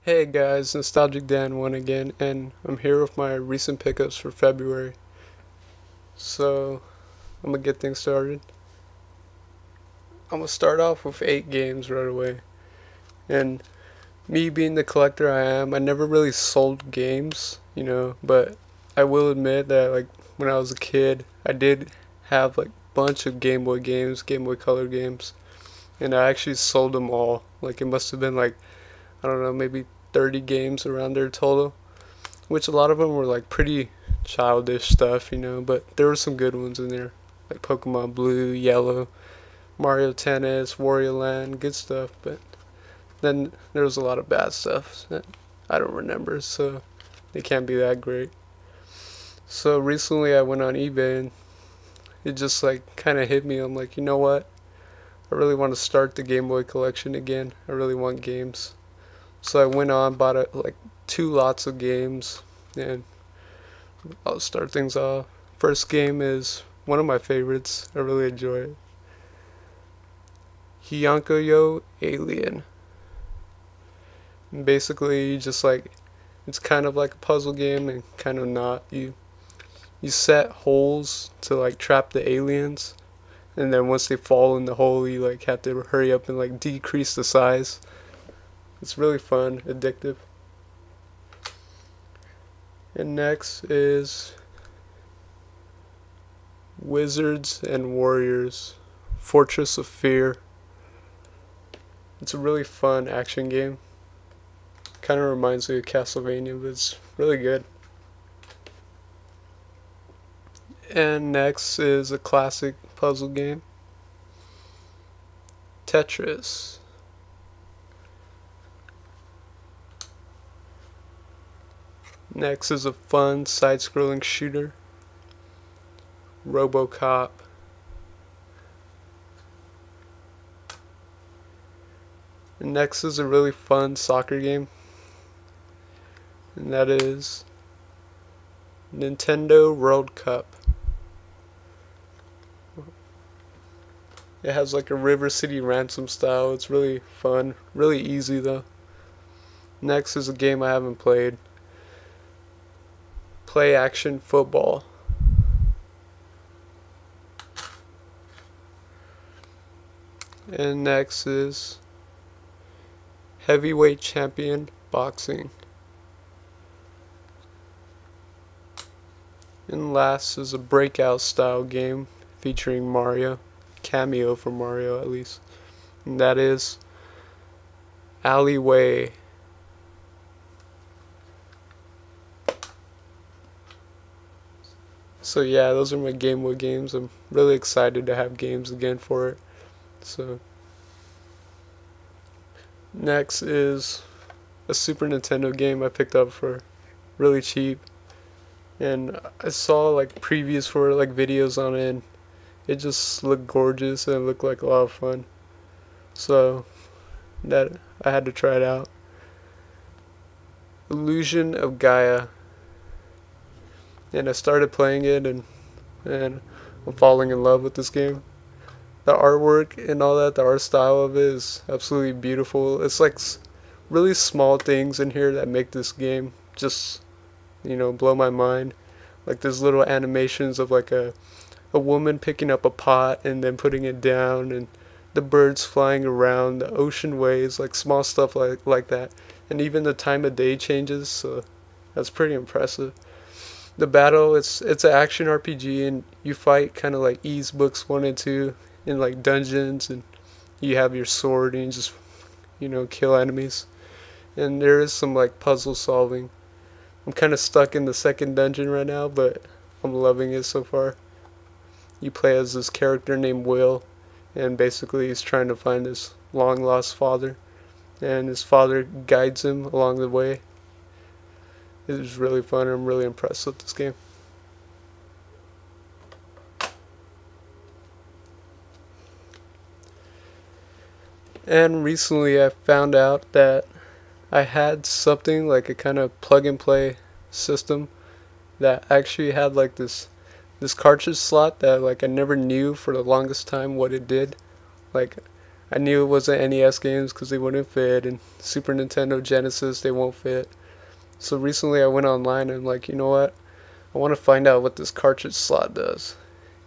Hey guys, Nostalgic Dan 1 again, and I'm here with my recent pickups for February. So, I'm gonna get things started. I'm gonna start off with 8 games right away. And me being the collector I am, I never really sold games, but I will admit that like when I was a kid, I did have like a bunch of Game Boy games, Game Boy Color games, and I actually sold them all. Like it must have been like, I don't know, maybe 30 games around there total. Which a lot of them were like pretty childish stuff, but there were some good ones in there, like Pokemon Blue, Yellow, Mario Tennis, Wario Land, good stuff. But then there was a lot of bad stuff that I don't remember, so they can't be that great. So recently I went on eBay and it just like kind of hit me. I'm like, you know what? I really want to start the Game Boy collection again. I really want games. So I went on, bought like 2 lots of games, and I'll start things off. First game is one of my favorites. I really enjoy it. Hyanko Alien. And basically, you just like, it's kind of like a puzzle game and kind of not. You set holes to like trap the aliens, and then once they fall in the hole, you like have to hurry up and like decrease the size. It's really fun, addictive. And next is Wizards and Warriors, Fortress of Fear. It's a really fun action game. Kind of reminds me of Castlevania, but it's really good. And next is a classic puzzle game, Tetris. Next is a fun side-scrolling shooter, RoboCop. And next is a really fun soccer game, and that is Nintendo World Cup. It has like a River City Ransom style. It's really fun, really easy though. Next is a game I haven't played, Play Action Football. And next is Heavyweight Champion Boxing. And last is a breakout style game featuring Mario, cameo for Mario at least, and that is Alleyway. So yeah, those are my Game Boy games. I'm really excited to have games again for it. So next is a Super Nintendo game I picked up for really cheap, and I saw like previews for it, like videos on it, and it just looked gorgeous and it looked like a lot of fun. So that I had to try it out. Illusion of Gaia. And I started playing it, and I'm falling in love with this game. The artwork and all that, the art style of it is absolutely beautiful. It's like really small things in here that make this game just, blow my mind. Like there's little animations of like a woman picking up a pot and then putting it down, and the birds flying around, the ocean waves, like small stuff like that. And even the time of day changes, so that's pretty impressive. The battle, it's an action RPG, and you fight kind of like Ys books 1 and 2 in like dungeons, and you have your sword and you just kill enemies. And there is some like puzzle solving. I'm kind of stuck in the second dungeon right now, but I'm loving it so far. You play as this character named Will, and basically he's trying to find his long lost father, and his father guides him along the way. It was really fun. I'm really impressed with this game. And recently I found out that I had something like a kind of plug and play system that actually had like this cartridge slot that like I never knew for the longest time what it did. Like I knew it wasn't NES games because they wouldn't fit, and Super Nintendo Genesis they won't fit. So recently I went online and I'm like, you know what? I want to find out what this cartridge slot does.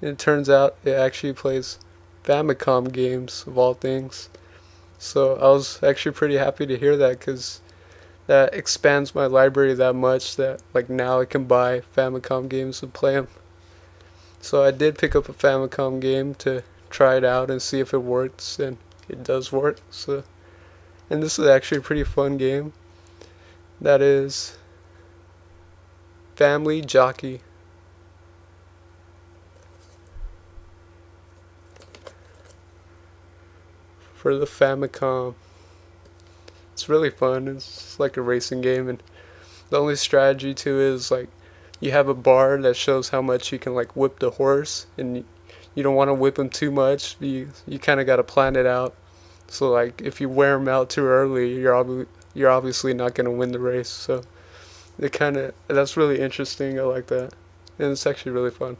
And it turns out it actually plays Famicom games of all things. So I was actually pretty happy to hear that because that expands my library that much that like now I can buy Famicom games and play them. So I did pick up a Famicom game to try it out and see if it works, and it does work. So, and this is actually a pretty fun game. That is Family Jockey. For the Famicom. It's really fun. It's like a racing game, and the only strategy to it is like you have a bar that shows how much you can like whip the horse, and you don't want to whip him too much. You kind of got to plan it out. So like if you wear him out too early, you're obviously not going to win the race. So that's really interesting. I like that, and it's actually really fun.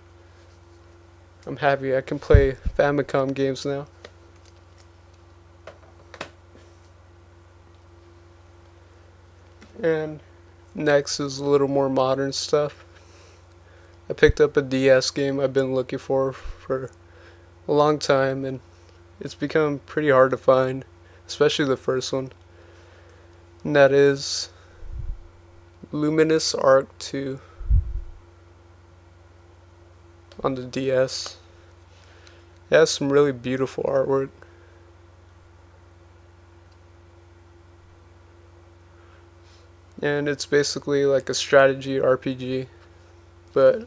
I'm happy I can play Famicom games now. And next is a little more modern stuff. I picked up a DS game I've been looking for a long time, and it's become pretty hard to find, especially the first one. And that is Luminous Arc 2 on the DS. It has some really beautiful artwork. And it's basically like a strategy RPG, but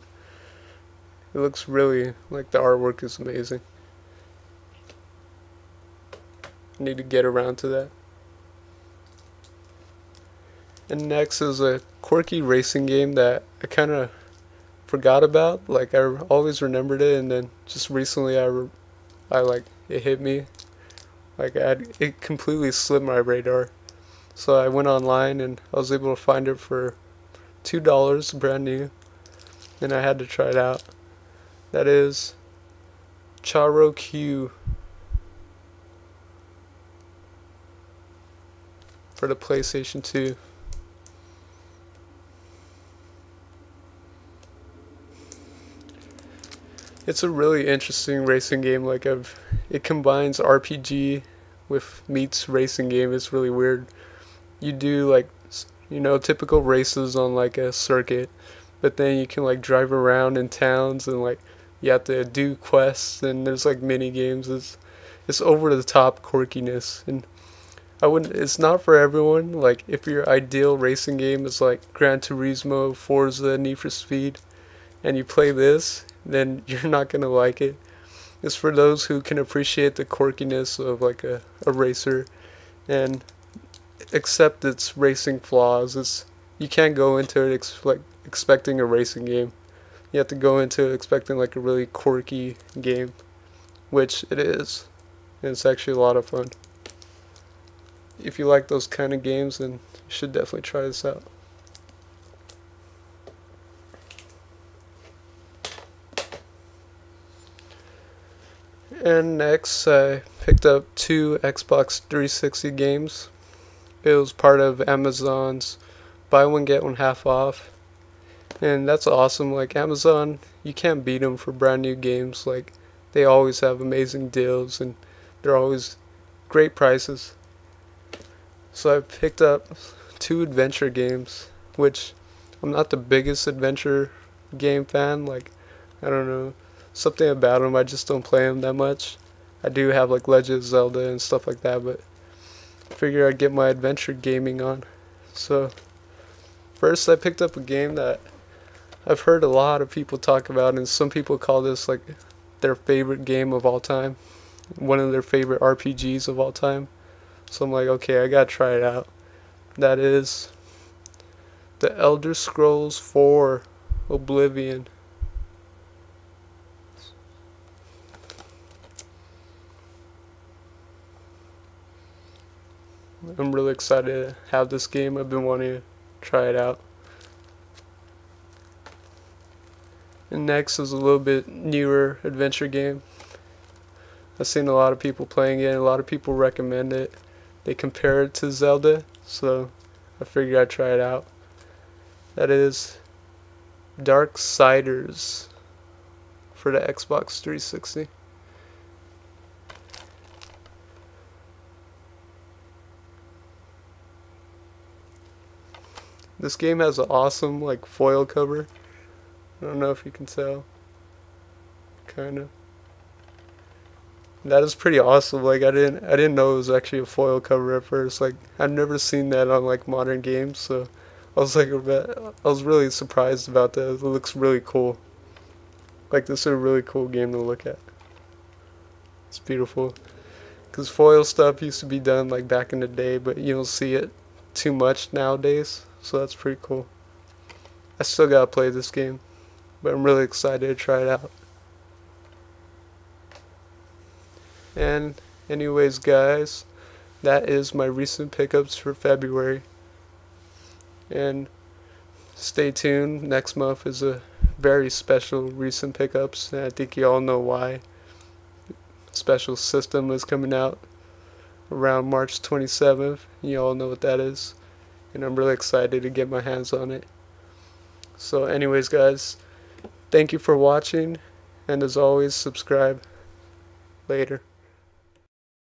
it looks really like the artwork is amazing. I need to get around to that. And next is a quirky racing game that I kind of forgot about. Like I always remembered it, and then just recently I like it hit me. Like it completely slipped my radar. So I went online and I was able to find it for $2 brand new, and I had to try it out. That is Charo Q for the PlayStation 2. It's a really interesting racing game. Like it combines RPG with meets racing game. It's really weird. You do like typical races on like a circuit, but then you can like drive around in towns, and like you have to do quests, and there's like mini games. It's over the top quirkiness, and it's not for everyone. Like if your ideal racing game is like Gran Turismo, Forza, Need for Speed, and you play this, then you're not gonna like it. It's for those who can appreciate the quirkiness of like a racer and accept its racing flaws. You can't go into it expecting a racing game. You have to go into it expecting like a really quirky game, which it is, and it's actually a lot of fun. If you like those kind of games, then you should definitely try this out. And next I picked up 2 Xbox 360 games. It was part of Amazon's buy one get one half off, and that's awesome. Like Amazon, you can't beat them for brand new games. Like they always have amazing deals, and they're always great prices. So I picked up 2 adventure games, which I'm not the biggest adventure game fan. Like I don't know, something about them, I just don't play them that much. I do have like Legend of Zelda and stuff like that, but I figured I'd get my adventure gaming on. So first I picked up a game that I've heard a lot of people talk about, and some people call this like their favorite game of all time, one of their favorite RPGs of all time. So I'm like, okay, I gotta try it out. That is The Elder Scrolls 4 Oblivion. I'm really excited to have this game. I've been wanting to try it out. And next is a little bit newer adventure game. I've seen a lot of people playing it, and a lot of people recommend it. They compare it to Zelda, so I figured I'd try it out. That is Darksiders for the Xbox 360. This game has an awesome like foil cover. I don't know if you can tell. Kinda. That is pretty awesome. Like I didn't know it was actually a foil cover at first. Like I've never seen that on like modern games, so I was like I was really surprised about that. It looks really cool. Like this is a really cool game to look at. It's beautiful. Cause foil stuff used to be done like back in the day, but you don't see it too much nowadays. So that's pretty cool. I still gotta play this game, but I'm really excited to try it out. And anyways guys, that is my recent pickups for February. And stay tuned, next month is a very special recent pickups, and I think you all know why. Special system is coming out around March 27th. You all know what that is, and I'm really excited to get my hands on it. So anyways guys, thank you for watching, and as always, subscribe. Later.